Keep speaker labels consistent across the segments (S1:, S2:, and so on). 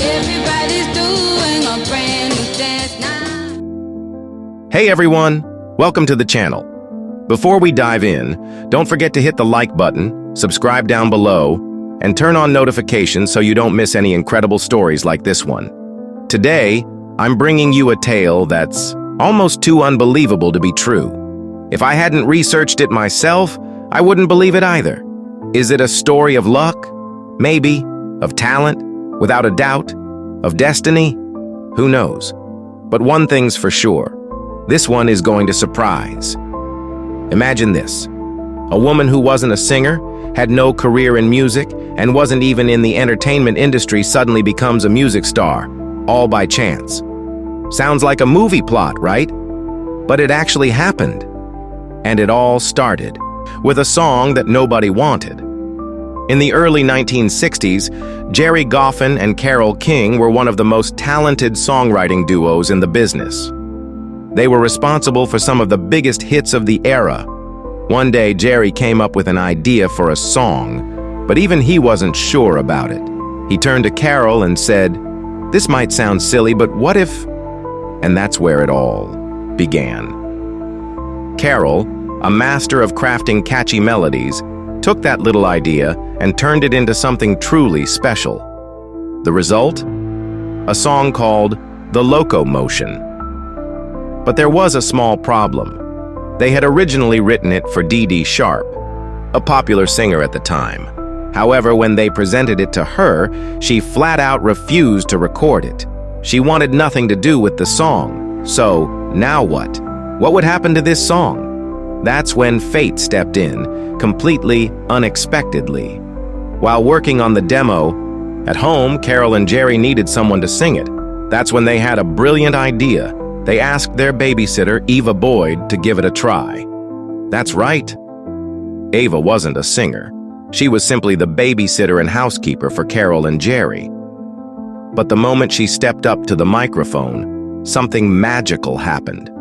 S1: Everybody's doing a brand new dance now.
S2: Hey everyone, welcome to the channel. Before we dive in, don't forget to hit the like button, subscribe down below, and turn on notifications so you don't miss any incredible stories like this one. Today, I'm bringing you a tale that's almost too unbelievable to be true. If I hadn't researched it myself, I wouldn't believe it either. Is it a story of luck? Maybe. Of talent? Without a doubt? Of destiny? Who knows? But one thing's for sure. This one is going to surprise. Imagine this. A woman who wasn't a singer, had no career in music, and wasn't even in the entertainment industry suddenly becomes a music star, all by chance. Sounds like a movie plot, right? But it actually happened. And it all started with a song that nobody wanted. In the early 1960s, Jerry Goffin and Carole King were one of the most talented songwriting duos in the business. They were responsible for some of the biggest hits of the era. One day, Jerry came up with an idea for a song, but even he wasn't sure about it. He turned to Carole and said, "This might sound silly, but what if..." And that's where it all began. Carole, a master of crafting catchy melodies, took that little idea and turned it into something truly special. The result? A song called the Loco-Motion. But there was a small problem. They had originally written it for Dee Dee Sharp, a popular singer at the time. However, when they presented it to her, she flat out refused to record it. She wanted nothing to do with the song. So, now what? What would happen to this song? That's when fate stepped in, completely unexpectedly. While working on the demo, at home, Carole and Jerry needed someone to sing it. That's when they had a brilliant idea. They asked their babysitter, Eva Boyd, to give it a try. That's right. Eva wasn't a singer. She was simply the babysitter and housekeeper for Carole and Jerry. But the moment she stepped up to the microphone, something magical happened.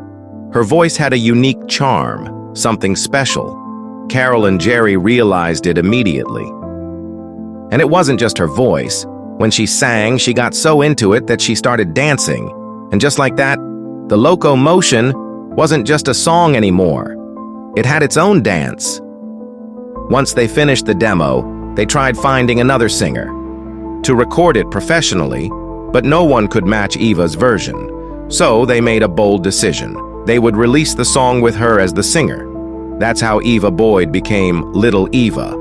S2: Her voice had a unique charm, something special. Carole and Jerry realized it immediately. And it wasn't just her voice. When she sang, she got so into it that she started dancing. And just like that, the Loco-Motion wasn't just a song anymore. It had its own dance. Once they finished the demo, they tried finding another singer to record it professionally, but no one could match Eva's version. So they made a bold decision. They would release the song with her as the singer. That's how Eva Boyd became Little Eva.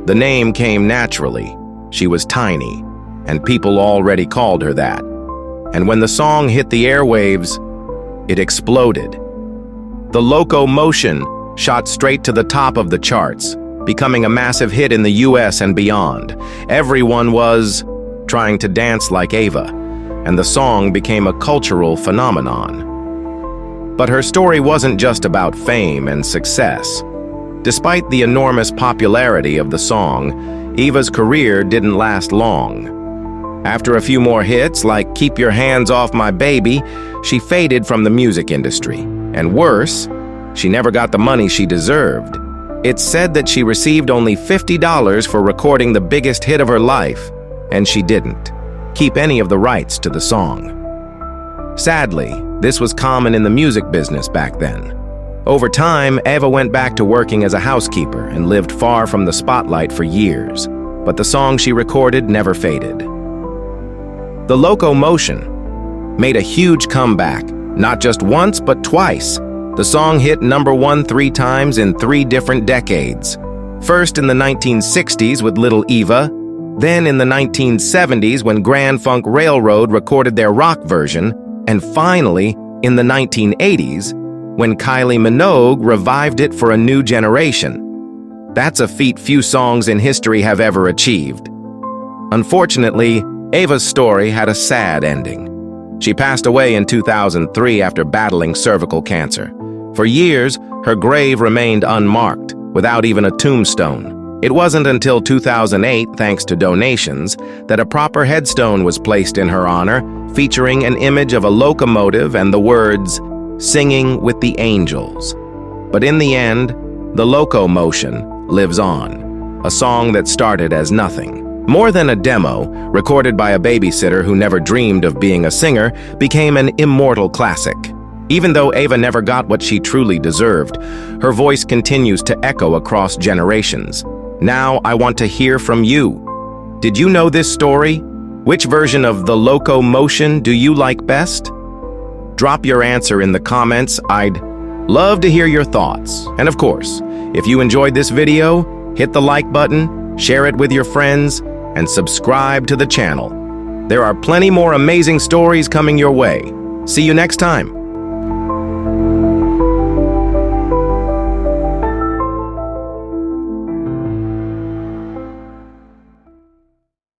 S2: The name came naturally. She was tiny, and people already called her that. And when the song hit the airwaves, it exploded. The Loco-Motion shot straight to the top of the charts, becoming a massive hit in the US and beyond. Everyone was trying to dance like Eva, and the song became a cultural phenomenon. But her story wasn't just about fame and success. Despite the enormous popularity of the song, Eva's career didn't last long. After a few more hits, like "Keep Your Hands Off My Baby," she faded from the music industry. And worse, she never got the money she deserved. It's said that she received only $50 for recording the biggest hit of her life, and she didn't keep any of the rights to the song. Sadly, this was common in the music business back then. Over time, Eva went back to working as a housekeeper and lived far from the spotlight for years, but the song she recorded never faded. The Loco-Motion made a huge comeback, not just once, but twice. The song hit #1 3 times in 3 different decades. First in the 1960s with Little Eva, then in the 1970s when Grand Funk Railroad recorded their rock version, and finally in the 1980s when Kylie Minogue revived it for a new generation. That's a feat few songs in history have ever achieved. Unfortunately, Eva's story had a sad ending. She passed away in 2003 after battling cervical cancer. For years, her grave remained unmarked, without even a tombstone. It wasn't until 2008, thanks to donations, that a proper headstone was placed in her honor, featuring an image of a locomotive and the words, "Singing with the Angels." But in the end, the Loco-Motion lives on, a song that started as nothing, More than a demo, recorded by a babysitter who never dreamed of being a singer, became an immortal classic. Even though Eva never got what she truly deserved, her voice continues to echo across generations. Now I want to hear from you. Did you know this story? Which version of the Loco-Motion do you like best? Drop your answer in the comments. I'd love to hear your thoughts. And of course, if you enjoyed this video, hit the like button, share it with your friends, and subscribe to the channel. There are plenty more amazing stories coming your way. See you next time.